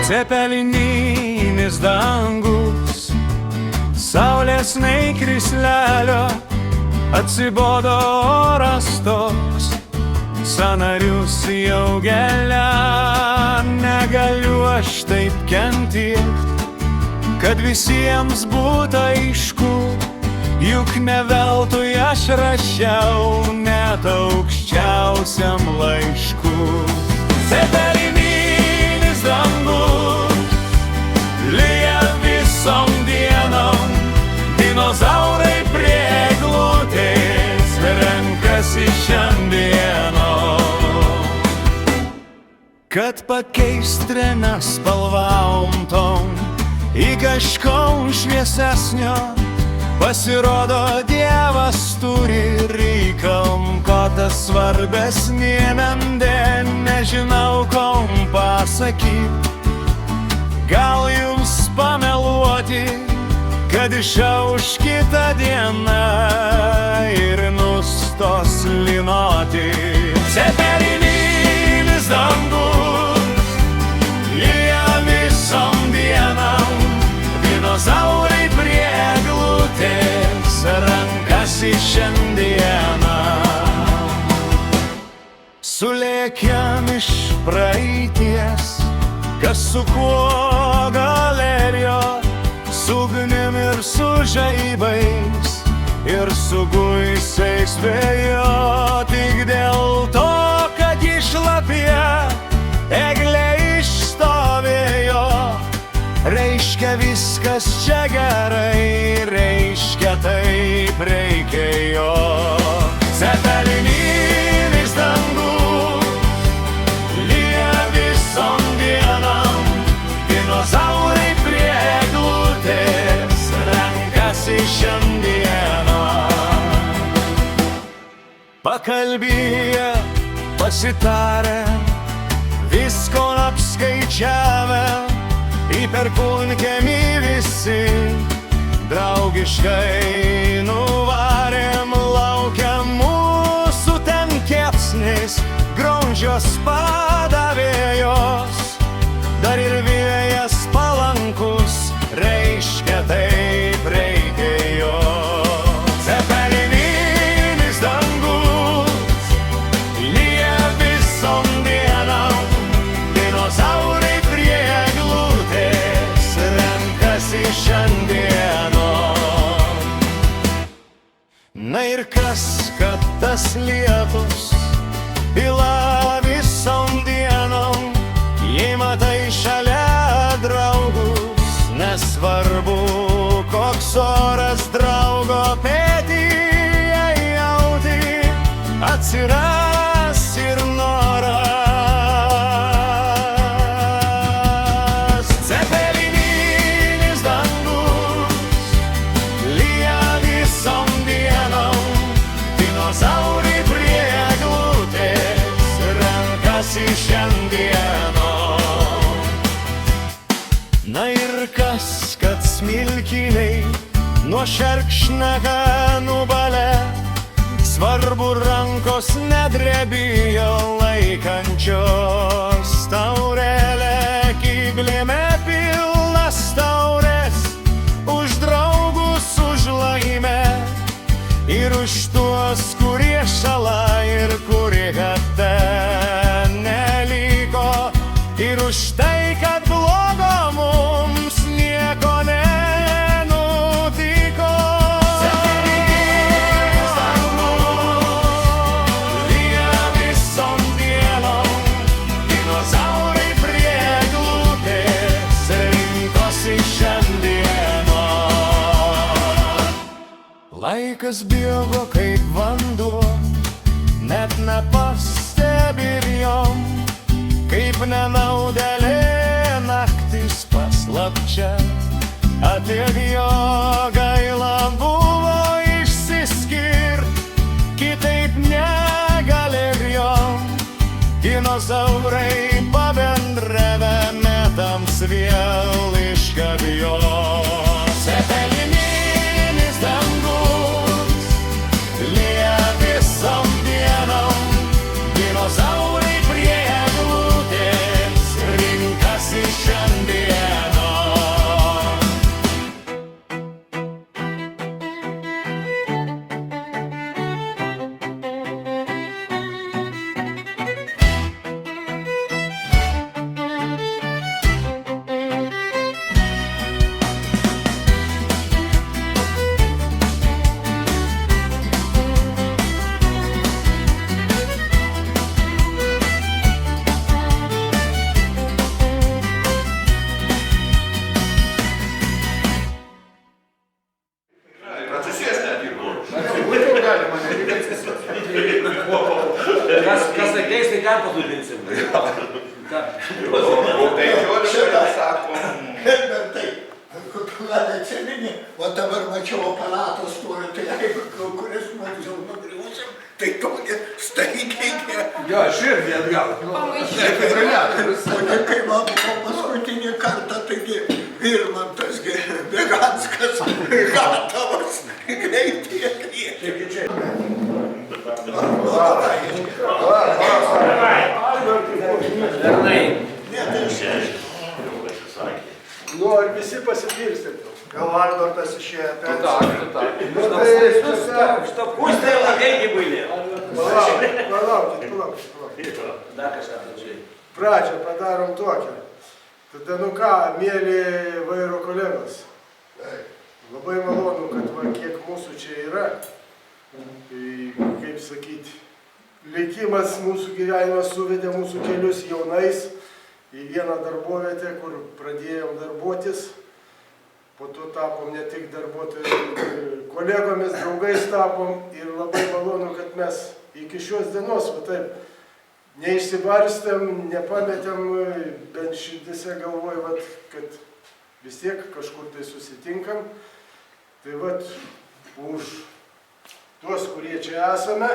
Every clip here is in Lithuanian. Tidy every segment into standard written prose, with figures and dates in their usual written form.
Cepelininis dangus, saulės nei krislelio, atsibodo oras toks, sąnarius jau gelia. Negaliu aš taip kentėt, kad visiems būtų aišku, juk ne veltui aš rašiau net aukščiausiam laišku. Cepelininis dangus lyja visom dienom, dinozaurai prie eglutės renkasi šiandieno. Kad pakeist trenas spalvom tom į kažko šviesesnio, pasirodo Dievas turi reikalom, ko tas svarbesnė mendė. Nežinau, kom pasakyt, gal jums pameluoti, kad išauš kitą dieną ir nustos lynoti. Cepelininis dangus lyja visom dienom, dinozaurai prie eglutės renkasi šiandieną. Sulėkėm iš praeities, kas su kuo galėjo, su ugnim ir su žaibais, ir su guisiais vėjo. Tik dėl to, kad išlapė eglė išstovėjo, reiškia viskas čia gerai, reiškia taip reikėjo. Cepelininis dangus lyja visom dienom, dinozaurai prie eglutės renkasi šiandieną. Pakalbėję, pasitarę, visko apskaičiavę, į perkūnkiemį visi draugiškai nuvarėm. Laukiam mūsų ten kepsnis, graudžios padavėjos, dar ir vėjas palankus, reiškia taip reikėjo. Cepelininis dangus lyja visom dienom, dinozaurai prie eglutės renkasi šiandieno. Na ir kas, kad tas lietus pila visom dienom, jei matai šalia draugus, nesvarbu koks oras, draugo petyje jauti atsiras ir noras. Cepelininis dangus lyja visom dienom, dinozaurai prie eglutės renkasi šiandieno. Na ir kas, kad smilkiniai nuo šerkšnaka nubalė, svarbu rankos nedrebijo laikančios taurelę. Kyblėme pilnas taurės, už draugus, už laimę, ir už tuos, kurie šala ir kurie gata neliko, ir už tai, kad blogo mums nieko nenutiko. Cepelininis dangus lyja visom dienom, dinozaurai prie eglutės rinkosi šiandieno. Laikas bėgo kaip vanduo, net nepastebėjom, kaip nenaudėlė naktis paslapčia atėjo. Gaila buvo išsiskirt, kitaip negalėjom, dinozaurai pabendravę metams vėl iškabijo. Cepelininis dangus lyja visom dienom, dinozaurai prie eglutės rinkasi šiandien. jam pasodinsim. O 15 sakom. Herbertai, man atsiminė, o dabar mačiau aparatas stovi, tai jeigu kuris nors jau nugriausim, tai tokia staigiai. Jo, aš irgi atgal. Defibriliatorius. O ne kai man buvo paskutinį kartą, taigi Virmantas Beganskas, gatavas, greitai kviečia. Nu, ar visi pasipirstėte? Gal Albertas išėjo Чтоб пусть лагейки были. Palaukit. Да, kažką pradžiai. Pradžią padarom tokią. Tada, nu ką, mėly vairo kolegos. Labai malonu, kad va, kiek mūsų čia yra. Kaip sakyti, likimas mūsų gyvenimas suvedė mūsų kelius jaunais į vieną darbovietę, kur pradėjom darbuotis. Po to tapom ne tik darbuotojai, kolegomis, draugais tapom ir labai malonu, kad mes iki šios dienos, va taip, neišsibarstėm, nepametėm, bent širdise galvoj, va, kad vis tiek kažkur tai susitinkam. Tai va, už tuos, kurie čia esame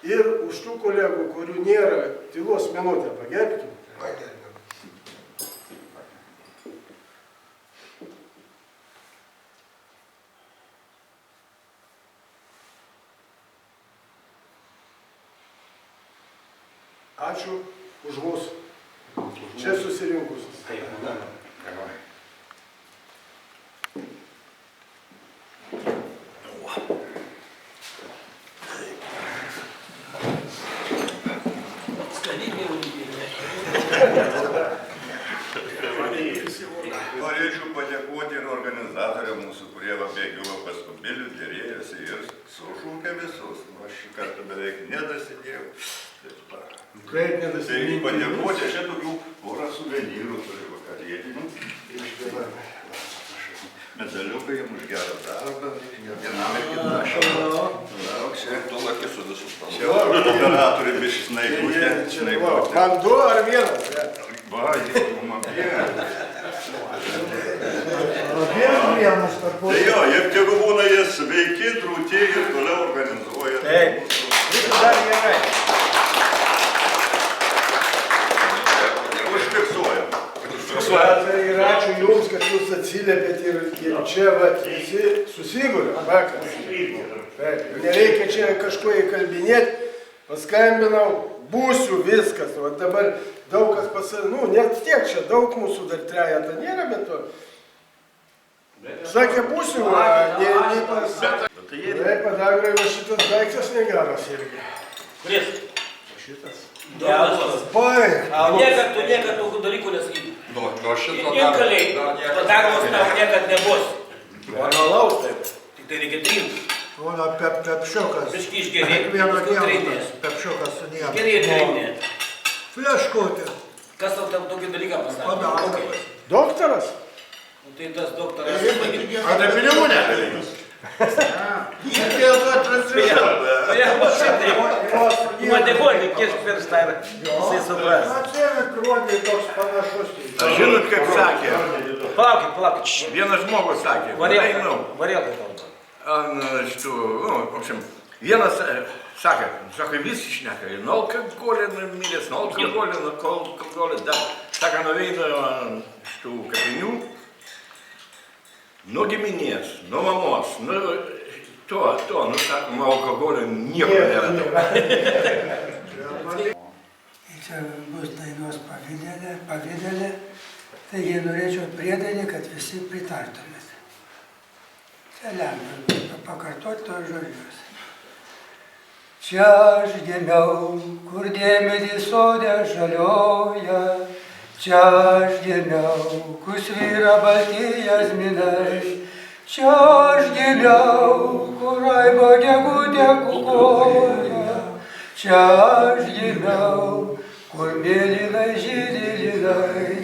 ir už tų kolegų, kurių nėra, tylos minutę pagerbkim. Ačiū už mūsų čia susirinkusius. Norėčiau padėkoti ir organizatoriam mūsų, kurie bėgiojo pas kubilių, dėrėjosi ir sušūkė visus. Aš šį kartą beveik nedasidėjau. Kaip nedasidėjau? Tai padėkoti, aš čia tokių porą suvenyrų turiu vakarietinių. Medaliukai jam už gerą darbą. Vienam ir kitam. Lauk, čia tu lakį su visų spalvų. Čia operatoriai bišį snaiputė. Man du ar vienas? Va, jeigu abiem. Vienas tarpu. Tai jo, ir tegu būna jie sveiki, drūti ir toliau organizuoja. Taip. Dar gerai. Užfiksuojam. Ir ačiū Jums, kad Jūs atsiliepėt ir čia visi susigūrė vakar. Taip, nereikia čia kažko įkalbinėti. Paskambinau, būsiu viskas. O dabar daug kas pasakė, nu, net tiek čia daug mūsų dar trejata nėra, bet to. Sakė, būsiu, nei pas. Tai padagrai, va šitas daiktas negeras irgi. Kuris? Šitas. Pai. Tu niekad tokių dalykų nesakyk. Imkaliai, padagros tau niekad nebus. Normalaus taip. Tik tai reikia trinti. Ona pepšiukas. Biški išgerėk, Vieną paskui dieną trinės. pepšiukas su niemu. Gerėk trinė. Fleškutė. Kas tau tam tokį dalyką pasakė? Padagras. Doktoras? Tai tas doktoras. Ar tai pinigų negalėjimas? Reikėjo to transliuoti. Madėkoti, kiek pirštą ir jisai supras. Atsėmėt gruodį toks panašus. Žinot, kaip sakė? Palaukit. Vienas žmogus sakė. Varėlai kalba. В общем, vienas sakė, visi šneka, ir nuo alkoholio mirės, nuo alkoholio, dar, sako, nuveina šitų kapinių, nuo giminės, nuo mamos, nuo sako, nuo alkoholio nieko nėra. Čia bus dainos pavidalė, taigi norėčiau priedainį, kad visi pritartumėt. Čia lengva pakartoti tos žodžius. Čia aš gimiau, kur dėmedį sodė žalioja. Čia aš gimiau, kur svyra balti jazminai. Čia aš gimiau, kur raibo gegutė kukoja. Čia aš gimiau, kur mėlynai žydi lynai.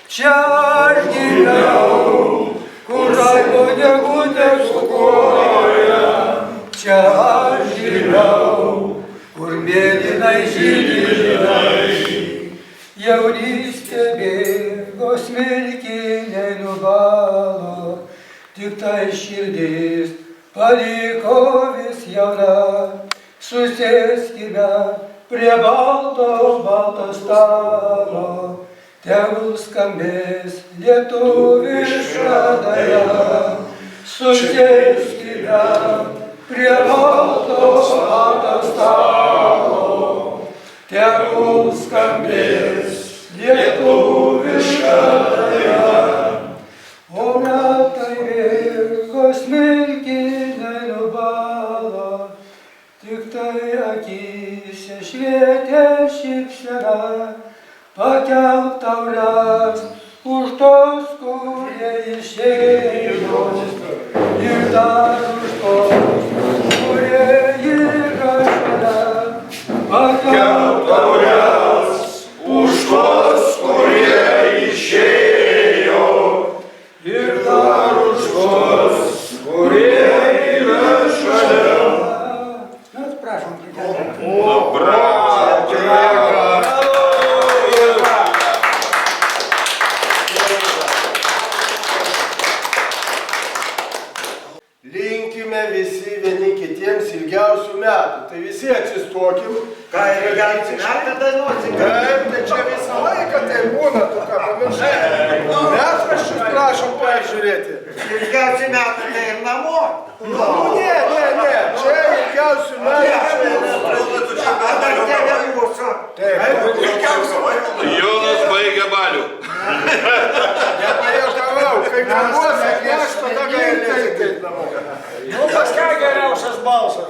Čia aš gimiau, kur raibo gegutė kukoja. Čia aš gimiau, kur mėlynai mėlynai žydinai. Jaunystė bėgo, smilkiniai nubalo, tik tai širdis paliko vis jauna. Susėskime prie balto stalo, tegul skambės lietuviška daina. Susėskime prie balto stalo, tegul skambės lietuviška daina. O metai bėgo, smilkiniai nubalo, tik tai akyse švietė šypsena. Pakelk taures už tos, kurie išėjo, ir dar už tos, kurie yra šalia. Pakelk taures už tos, kurie išėjo, ir dar už tos, kurie yra šalia. Na, prašom, Linkime visi vieni kitiems ilgiausių metų. Tai visi atsistokim. Ką ir ilgiausių metų dainuosim? Taip, tai čia visą laiką tai būna, tu ką pamiršai. Metraščius prašom peržiūrėti. Ilgiausių metų tai ir namo. Ne, čia ilgiausių metų. Dar kelią mūsų. Jonas baigė balių. Nepajuokavau, kai namuose aš tada galėsiu namo. Pas ką geriausias balsas?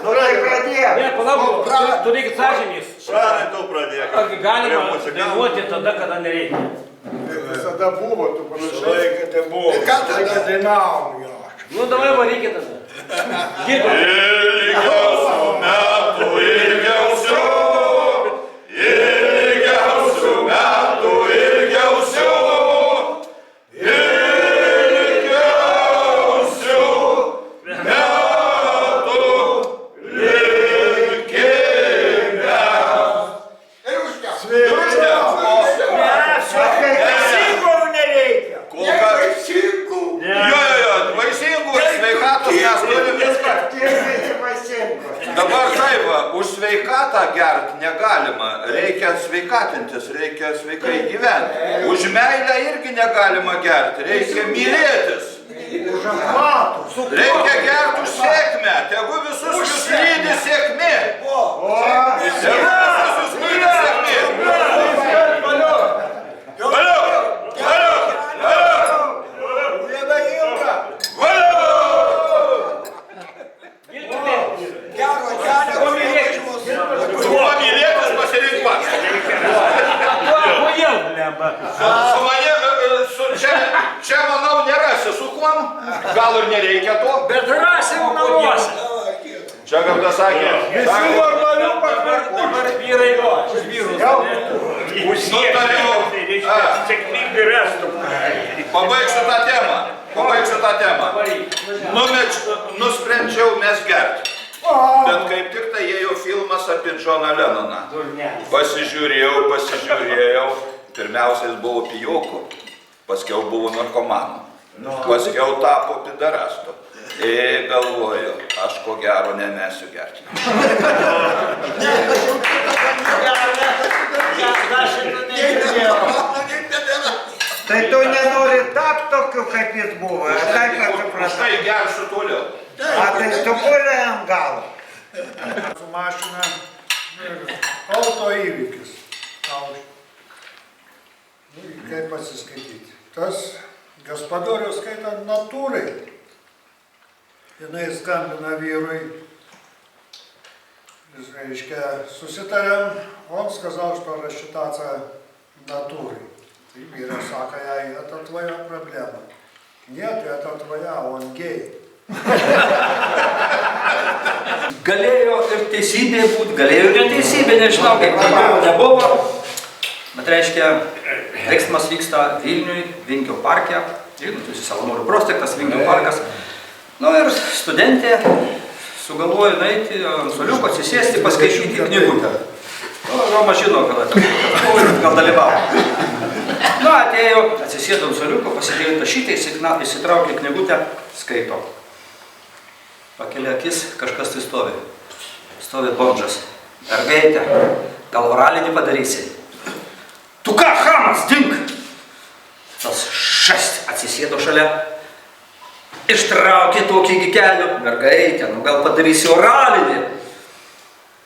Nu tai pradėjom. Ne, palauk, tu reikia sąžinės. Šarai tu pradėk. Argi galima dainuoti tada, kada nereikia? Visada buvo, tu panašiai. Laiką tai buvo. Ką tada? Dainavom jo. Nu, davai varykit tada. Girdim. Ilgiausių metų, ilgiausių metų, ilgiausių Dabar taip, už sveikatą gert negalima, reikia sveikatintis, reikia sveikai gyventi. Už meilę irgi negalima gerti, reikia mylėtis. Reikia gerti už sėkmę, tegu visus jūs lydi sėkmė. Tegu visus lydi sėkmė. Čia, manau, nerasi su kuom, gal ir nereikia to. Bet rasim namuose. Čia kaip tas sakė. Visų normalių patvarkų. Dabar vyrai už vyrus. Sėkmingai restum. Pabaigsiu tą temą. Nusprendžiau mes gerti. Bet kaip tik tai ėjo filmas apie Džoną Lennoną. Pasižiūrėjau. Pirmiausia, jis buvo pijoku, paskiau buvo narkomanu, paskiau tapo pidarastu. Ir galvoju, aš ko gero nemesiu gerti. Tai tu nenori tapti tokiu, kaip jis buvo. Už tai gersiu toliau. Tai tu puolė ant galo. Su mašina ir auto įvykis. Kaip pasiskaityti. Tas Gaspadorius skaitant natūrai. Jinai skambina vyrui. Reiškia, susitarėm, он сказал, что рассчитаться натурой. И vyras sako jai, это твоя проблема. Нет, это твоя, он гей. Galėjo ir teisybė būti, galėjo ir neteisybė, nežinau, kaip tai buvo, nebuvo. Bet reiškia, veiksmas vyksta Vilniui, Vingio parke, žinot, Savanorių prospektas, Vingio parkas. Nu ir studentė sugalvoju nueiti ant suoliuko, atsisėsti, paskaityti knygutę. Romas žino, gal dalyvavo. Nu, atėjo, atsisėdo ant suoliuko, pasidėjo tašytę, įsitraukė knygutę, skaito. Pakelia akis, kažkas tai stovi. Stovi bomžas. Mergaitė, gal oralinį padarysi? Tu ką, chamas, dink! Tas šast atsisėdo šalia. Ištraukė tokį gikelių. Mergaitė, nu gal padarysi oralinį.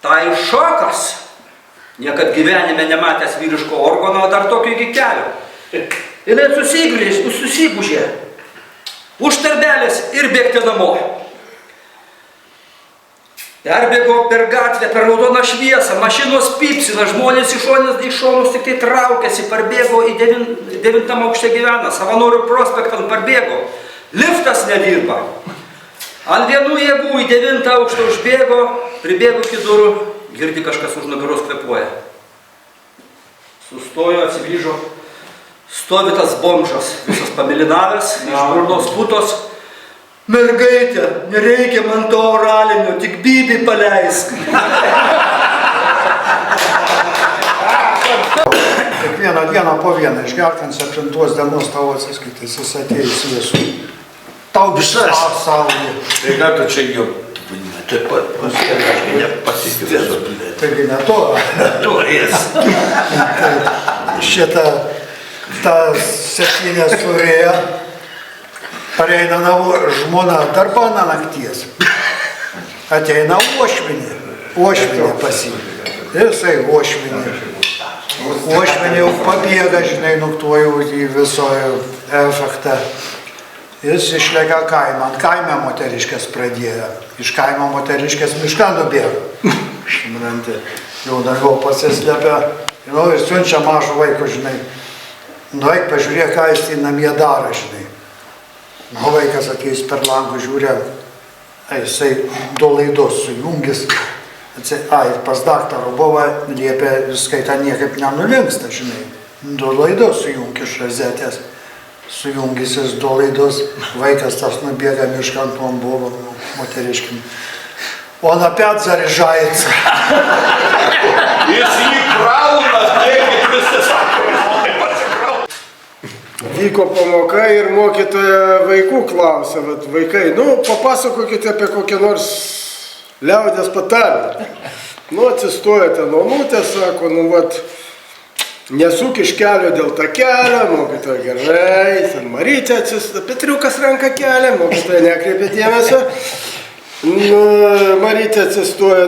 Tai šokas. Niekad gyvenime nematęs vyriško organo, dar tokio gikelių. Jinai susigūžė. Už tarbelės ir bėgti namo. Perbėgo per gatvę, per raudoną šviesą, mašinos pypsina, žmonės iš šonus tik tai traukėsi, parbėgo į 9 aukšte gyvena, Savanorių prospektan parbėgo. Liftas nedirba. Ant vienų jėgų į 9 aukštą užbėgo, pribėgo iki durų, girdi kažkas už nugaros kvėpuoja. Sustojo, atsigrįžo, stovi tas bomžas, visas pamilinavęs, iš burnos putos. Mergaitė, nereikia man to oralinio, tik bybį paleisk. Kiekvieną dieną po vieną išgerk ant 7 dienos tavo atsiskaitais, jis atėjus visų. Tau visas saulė. Tai ką tu čia jau taip pat nepasitikėsiu. Taigi ne to. Turės. Šitą tą 7 surėją. Pareina žmona darbana nakties. Ateina uošvinė pasiimti. Jisai uošvinė. Uošvinė jau pabėga, žinai, nuktuoju į viso efektą. Jis išlega kaimą. Ant kaime moteriškės pradėjo. Iš kaimo moteriškės mišką nubėgo. Jau daugiau pasislepia. Ir siunčia mažą vaiką, žinai. Nueik pažiūrėk, ką jis į namie daro, žinai. O vaikas ateis per langų žiūrė, jisai du laidus sujungis, pas daktarą buvo, liepė, skaita niekaip nenulingsta, žinai. Du laidus sujungi iš rozetės, sujungis jis du laidus, vaikas tas nubėga miškant man buvo, moteriškim. Он опять заряжается. Jis jį krauna, kaip visas. Vyko pamoka ir mokytoja vaikų klausė, vaikai, papasakokite apie kokią nors liaudės patarlę. Atsistojo ten onutė, sako, nesuk iš kelio dėl ta kelio, mokytoja gerai, ten Marytė atsistojo, Petriukas ranką kelia, mokytoja nekreipė dėmesio. Marytė atsistojo,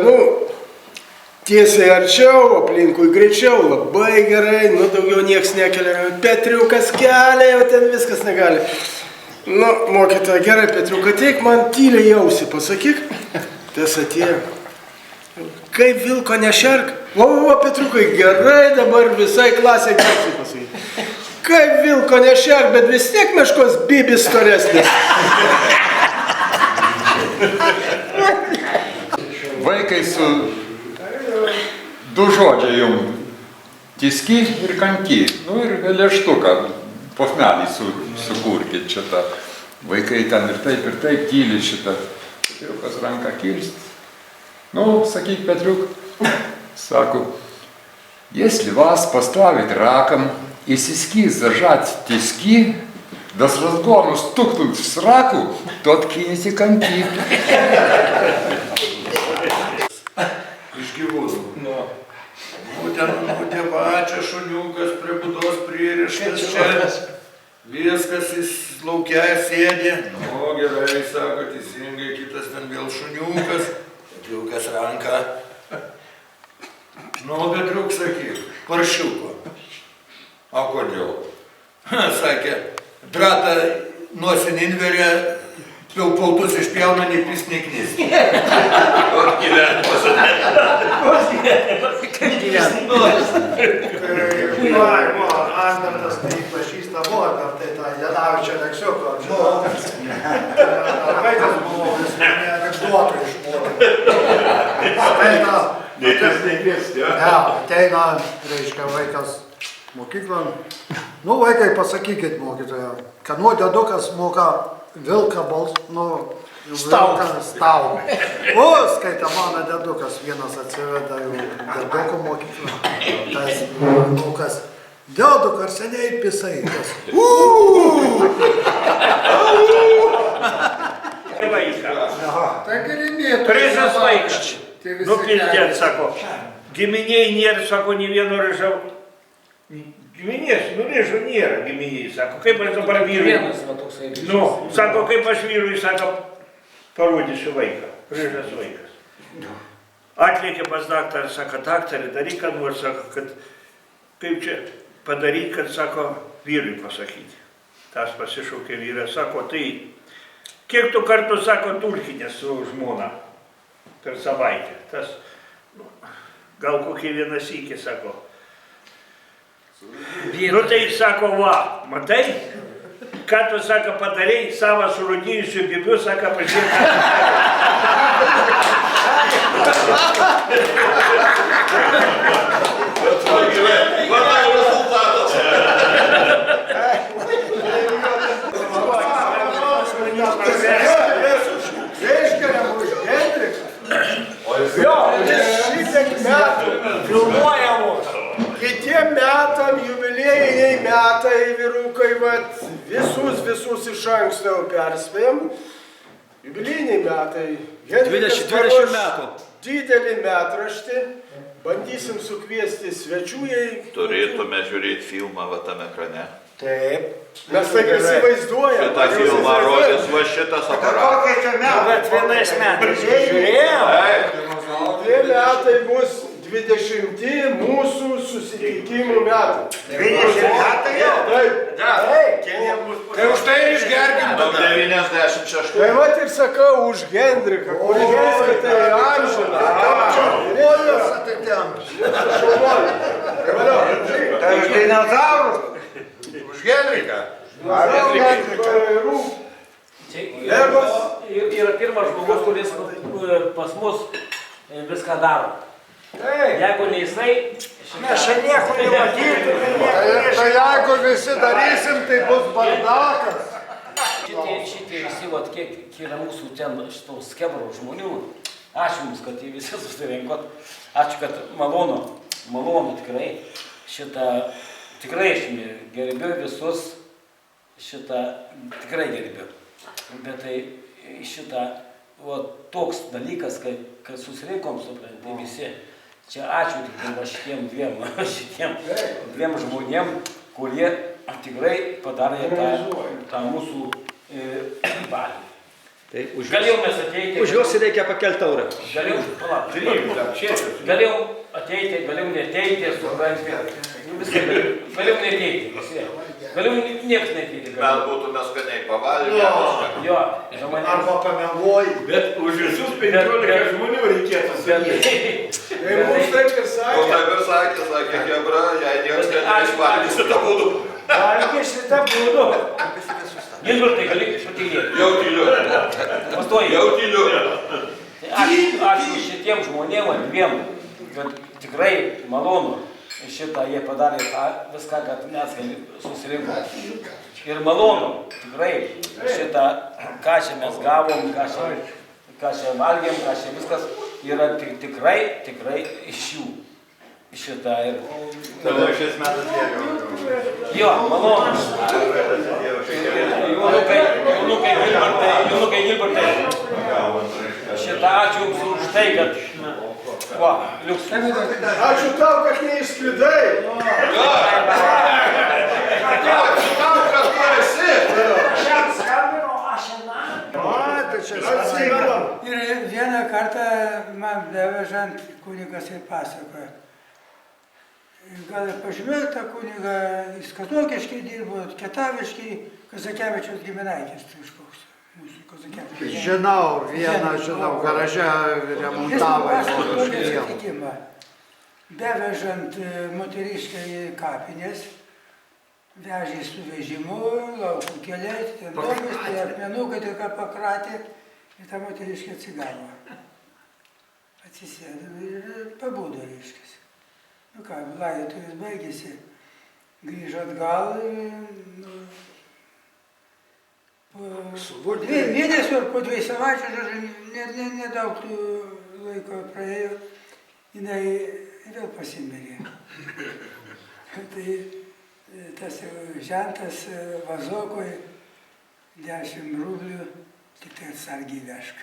tiesiai arčiau, aplinkui greičiau, labai gerai, daugiau nieks nekelia, Petriukas kelia, jau ten viskas negali. Mokytoja, gerai, Petriuka, ateik man tyliai į ausį, pasakyk. Tas atėjo. Kaip vilko nešerk? Petriukai, gerai, dabar visai klasiai garsiai pasakyk. Kaip vilko nešerk, bet vis tiek meškos bybis storesnis. Vaikai su du žodžiai jums. Tiski ir kanki. Ir lėštuką posmelį sukurkit šitą. Vaikai ten ir taip tyli šitą. Petriukas ranką kilst. Sakyk, Petriuk, sako, если вас поставить раком и сиськи зажать тиски, да с разгону стукнуть в сраку, то откинете коньки. Iš gyvūnų. Va, čia šuniukas prie būdos pririštas čia. Viskas jis laukia sėdė. Gerai, sako, teisingai, kitas ten vėl šuniukas. Petriukas ranką. Petriuk, sakyk, paršiuko. O kodėl? Sakė, dratą nosinį inveria, pautus išpjauna, nei pis, nei knis. Gyvenimas. Andertas tai pažįsta Mordą, tai tą Janavičią Leksiuko. Vaikas buvo, jis mane anekdotų išmokė. Ateina, reiškia, vaikas mokyklon. Vaikai, pasakykit mokytoja, kad dedukas moka vilką Stau. O, skaita mano dedukas, vienas atsiveda jau dedukų mokyklą. Tas nukas. Deduk, ar seniai pisai? Tas. Tai gerimėtų. Prizas vaikas. Nu, pildėt, sako. Giminiai nėra, sako, nei vieno ryžau. Giminės, nu ryžau nėra giminiai, sako. Kaip aš dabar vyrui? Nu, sako, kaip aš vyrui, sako, parodysiu vaiką. Ryžas vaikas. Atlikė pas daktarą, sako, daktarė, daryk, ką nors, sako, kad kaip čia padaryti, kad, sako, vyrui pasakyti. Tas pasišaukė vyras, sako, tai kiek tu kartų, sako, tulkinės su žmona per savaitę. Tas, nu, gal kokį vieną sykį, sako. Nu tai, sako, va, matai, ką tu, sako, padarei savo surūdyjusių bibių, sako, Jo, šitiek metų filmuojamos. Kitiem metam, jubiliejiniai metai, vyrukai, vat, visus iš anksto jau perspėjom. Jubiliejiniai metai. 20 metų. Didelį metraštį. Bandysim sukviesti svečių. Turėtume žiūrėti filmą va tam ekrane. Taip. Mes taip įsivaizduojam. Šitą filmą rodys va šitas aparatas. bet vienais metais žiūrėjau. Tie metai bus 20 mūsų susitikimų metai. 20 metai jau? Taip. Tai už tai išgerkim. 96. Tai vat ir sakau už Hendriką. Už Hendriką tai amžiną. Ojos atitemps. Tai už dinozaurus? Už Henriką? Yra pirmas žmogus, kuris pas mus viską daro. Jeigu ne jisai, Mes čia nieko nematytume. Tai jeigu visi darysim, tai bus bardakas. šitie visi, vat, kiek yra mūsų ten šitų skebrų žmonių, ačiū Jums, kad jie visi susirinkot, ačiū, kad malonu tikrai, tikrai aš gerbiu visus, tikrai gerbiu, bet tai toks dalykas, kad susirinkom, supranti, visi, čia ačiū tikrai va šitiem dviem žmonėm, kurie tikrai padarė tą mūsų balį. Galėjau mes ateiti. Už juos reikia pakelti taurę. Galėjau ateiti, galėjau neteiti, supranti. Galėjau neteiti. Galėjau nieks neteiti. Gal būtume skaniai pavalgę. Jo. Arba pamėgoji. Bet už visus 15 žmonių reikėtų sakyti. Tai mums taip ir O taip ir sakė, Hebra, jei nieks nevalgys šitą būdų. Valgys šitą būdų. Gilbertai, gali patylieti. Jau tyliu. Pastoji. Jau tyliu. Ačiū šitiem žmonėm dviem, kad tikrai malonu jie padarė viską, kad mes susirinkom. Ir malonu, tikrai ką čia mes gavom, ką čia valgėm, ką čia viskas yra tikrai iš jų. Ir... Tada šiais metais Jo, malonu. Jūnukai Gilbertai. Ačiū Jums už tai, kad... Va, liuks. Ačiū tau, kad neišskridai. Ačiū tau, kad tu esi. Ir vieną kartą man bevežant kunigas ir pasakoja. Gal ir pažymėjau tą kunigą, jis Kazlokiškai dirbo, Ketaviškai, Kazakevičiaus giminaitis kažkoks. Mūsų Kazakevičiaus. Žinau, garaže remontavo. Bevežant moterišką į kapinės, vežė su vežimu, laukų keliai, ten domis, tai akmenukai tik pakratė ir ta moteriškė atsigavo. Atsisėdo ir pabudo, reiškiasi. Nu ką, laidotuvės baigėsi, grįžo atgal, po po 2 mėnesių ar po 2 savaičių, žodžiu, nedaug laiko praėjo, jinai vėl pasimirė. Tai tas žentas vazokui 10 rublių, tik tai atsargiai vežk.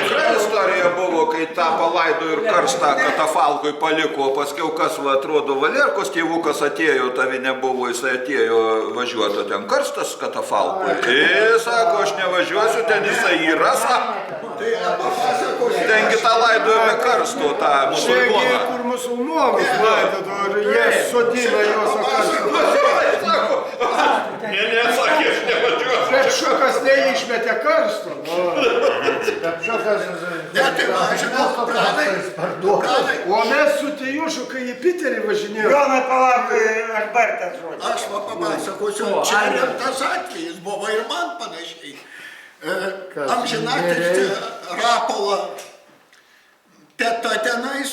Tikra istorija buvo, kai tą palaido ir karstą katafalkui paliko, paskiau kas, va, atrodo, Valerkos tėvukas atėjo, tavi nebuvo, jisai atėjo važiuoti, ten karstas katafalkui. Ir sako, aš nevažiuosiu, ten jisai yra, tengi tą laidojame karsto, tą musulmoną. Kur musulmonus laidodo, ir jie sodina juos ant karsto. Ne, sakė, aš nevažiuosiu. Bet šokas neišmetė karsto. Ne, tai va, žinau, pranai. O mes su Tijušu, kai į Piterį važinėjome. Jonai, palauk, aš Bartas žodžiu. Aš va papasakosiu, čia rimtas atvejis buvo ir man panašiai. Amžinatilsį Rapolą, teta tenais,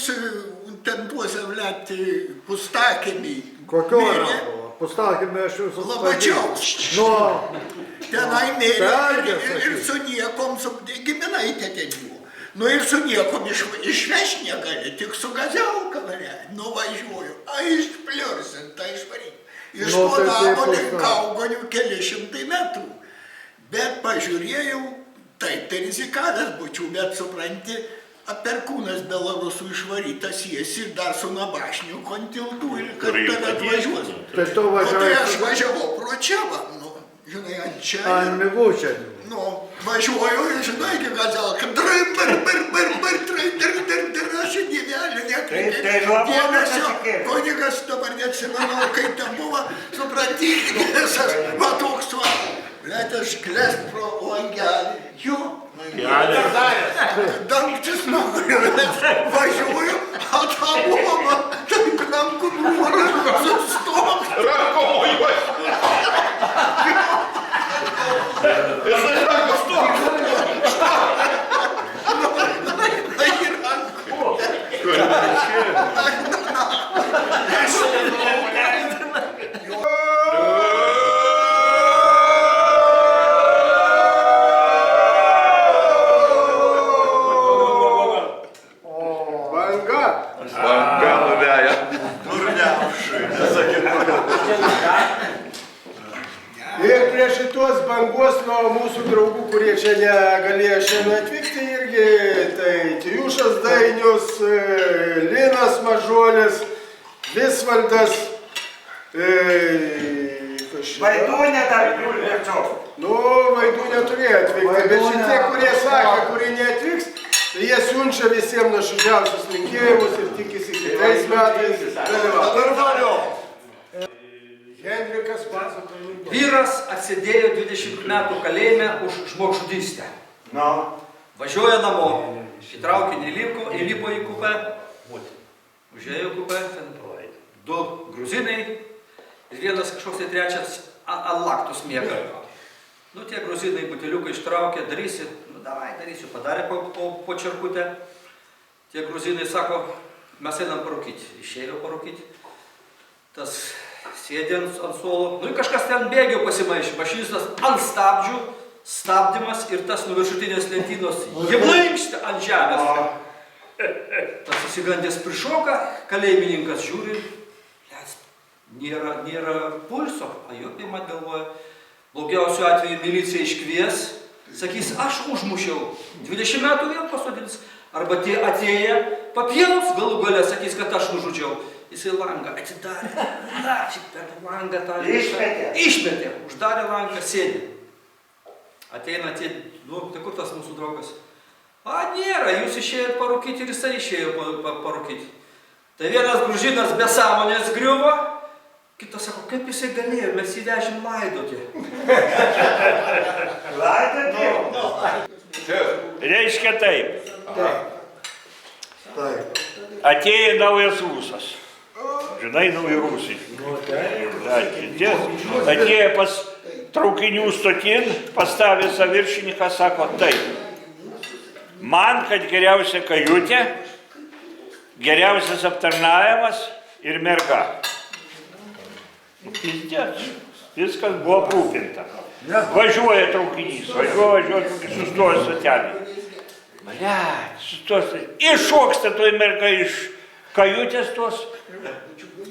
ten tuose vlėti pustakėmį. Kokio Rapolo? Pustakėmį aš jūsų Labačiaus. Tenai mirė ir su niekom, giminaitė ten buvo. Nu ir su niekom išvežti negali, tik su gazelka varė. Nuvažiuoju, a išpliursit, tai išvaryt. Iš to namo link Kaugonių keli šimtai metrų. Bet pažiūrėjau, taip, tai rizikavęs būčiau, bet supranti, Perkūnas Belarusų išvarytas jis ir dar su nabašniu kontiltų ir kad tave atvažiuos. Tai aš važiavau pro čia, va, nu, žinai, ant čia. Ant migučia. Nu, važiuoju ir žinai, kaip gazelka, aš į gyvelį nekreipė. Dėmesio, kunigas dabar neatsimenu, kaip ten buvo, supranti, visas, va toks va. Net aš klest pro langelį. Jo. Dangtis nugriu, važiuoju, o tą uolą, taip rankų nuogas, sustok. Ranko mojuoju. Jisai sako, stok. Ir prie šitos bangos nuo mūsų draugų, kurie čia negalėjo šiandien atvykti irgi, tai Tijušas Dainius, Linas Mažuolis, Visvaldas, Vaidūnė dar priurvėčiau. Nu, Vaidūnė turėjo atvykti, bet šitie, kurie sakė, kurie neatvyks, tai jie siunčia visiems nuoširdžiausius linkėjimus ir tikisi kitais metais dalyvauti. Henrikas pasakojo. Vyras atsidėjo 20 metų kalėjime už žmogžudystę. Važiuoja namo, į traukinį įlipo į kupę, užėjo į kupę, ten 2 gruzinai ir vienas kažkoks tai trečias ant laktos miega. Nu, tie gruzinai buteliuką ištraukė, darysi, nu, davai, darysiu, padarė po čerkutę. Tie gruzinai sako, mes einam parūkyti, išėjo parūkiti. Tas sėdė ant suolo, nu ir kažkas ten bėgio pasimaišė, mašinistas ant stabdžių, stabdymas ir tas nuo viršutinės lentynos jeblaimštė ant žemės. Tas įsigandęs prišoka, kalėjimininkas žiūri, nėra pulso, a jo pirmą galvoja, blogiausiu atveju milicija iškvies, sakys, aš užmušiau, 20 metų vėl pasodins, arba tie atėję papienos galų gale sakys, kad aš nužudžiau. Jisai langą atidarė, per langą tą išmetė, uždarė langą, sėdė. Ateina tie, nu, tai kur tas mūsų draugas? A, nėra, jūs išėjot parūkyti ir jisai išėjo parūkyti. Tai vienas gružinas be sąmonės griuvo, kitas sako, kaip jisai galėjo, mes jį vežėm laidoti. Laidoti? Reiškia taip. Atėjo naujas rusas. Žinai, nauji rusai. Atėjo pas traukinių stotin, pastavė saviršininką, sako, taip, man, kad geriausia kajutė, geriausias aptarnavimas, ir merga. Nu, pizdec, viskas buvo aprūpinta. Važiuoja traukinys, važiuoja, sustoja stotelė. Blet, sustoja, iššoksta toj merga iš kajutės tos,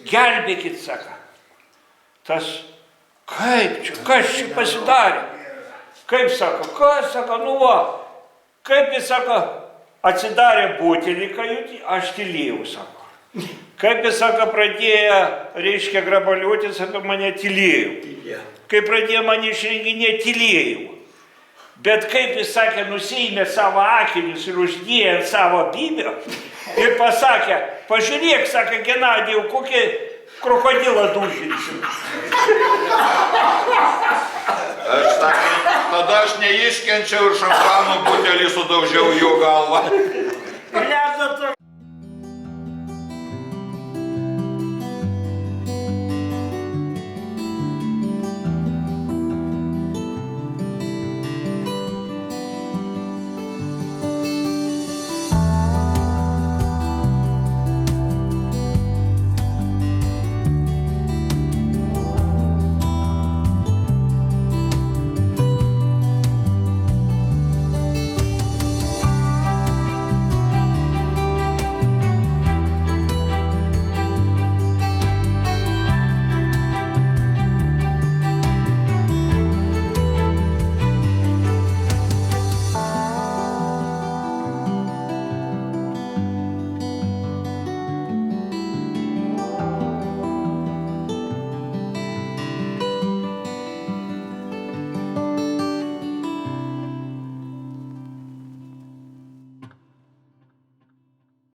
gelbėkit, saka. Tas, kaip čia, kas čia pasidarė? Kaip sako, kas sako, nu va, kaip jis sako, atsidarė butelį kajutį, aš tylėjau, sako. Kaip jis sako, pradėjo, reiškia, grabaliuotis apie mane, tylėjau. Kai pradėjo mane išrenginėti, tylėjau. Bet kaip jis sakė, nusiėmė savo akinius ir uždėjo ant savo bibio ir pasakė, pažiūrėk, sakė, Genadijau, kokį krokodilą dužinsim. Aš sakė, tada aš neiškenčiau ir šampano butelį sudaužiau jo galvą. Ledo to.